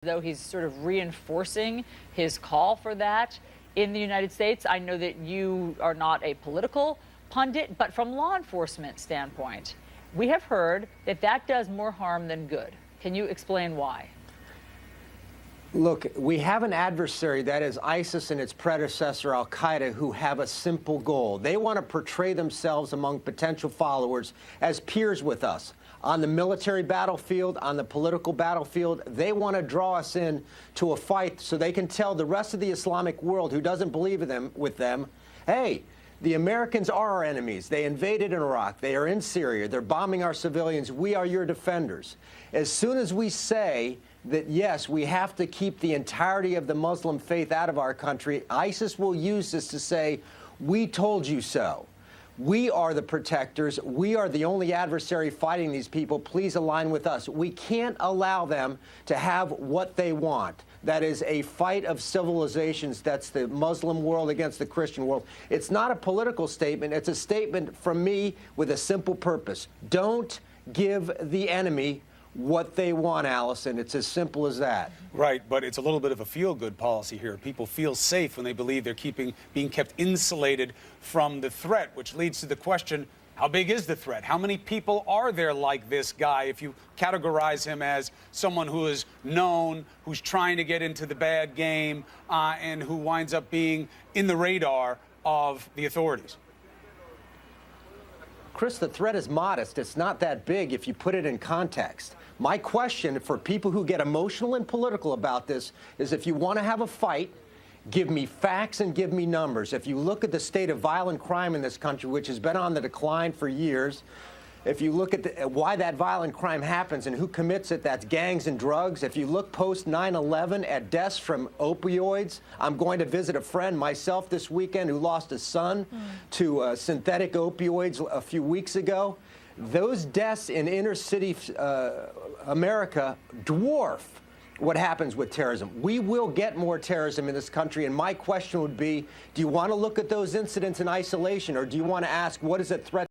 Though he's sort of reinforcing his call for that in the United States. I know that you are not a political pundit, but from law enforcement standpoint, we have heard that that does more harm than good. Can you explain why? Look, we have an adversary, that is ISIS and its predecessor, al-Qaeda, who have a simple goal. They want to portray themselves among potential followers as peers with us. On the military battlefield, on the political battlefield, they want to draw us in to a fight so they can tell the rest of the Islamic world who doesn't believe in them, hey, the Americans are our enemies. They invaded Iraq. They are in Syria. They're bombing our civilians. We are your defenders. As soon as we say that, yes, we have to keep the entirety of the Muslim faith out of our country, ISIS will use this to say, we told you so. We are the protectors. We are the only adversary fighting these people. Please align with us. We can't allow them to have what they want. That is a fight of civilizations. That's the Muslim world against the Christian world. It's not a political statement. It's a statement from me with a simple purpose. Don't give the enemy what they want, Allison. It's as simple as that. Right, but it's a little bit of a feel-good policy here. People feel safe when they believe they're being kept insulated from the threat, which leads to the question, how big is the threat? How many people are there like this guy, if you categorize him as someone who is known, who's trying to get into the bad game, and who winds up being in the radar of the authorities? Chris, the threat is modest. It's not that big if you put it in context. My question for people who get emotional and political about this is, if you want to have a fight, give me facts and give me numbers. If you look at the state of violent crime in this country, which has been on the decline for years, if you look at why that violent crime happens and who commits it, that's gangs and drugs. If you look post 9/11 at deaths from opioids, I'm going to visit a friend myself this weekend who lost his son to synthetic opioids a few weeks ago. Those deaths in inner city America dwarf what happens with terrorism. We will get more terrorism in this country, and my question would be, do you want to look at those incidents in isolation, or do you want to ask, what is a threat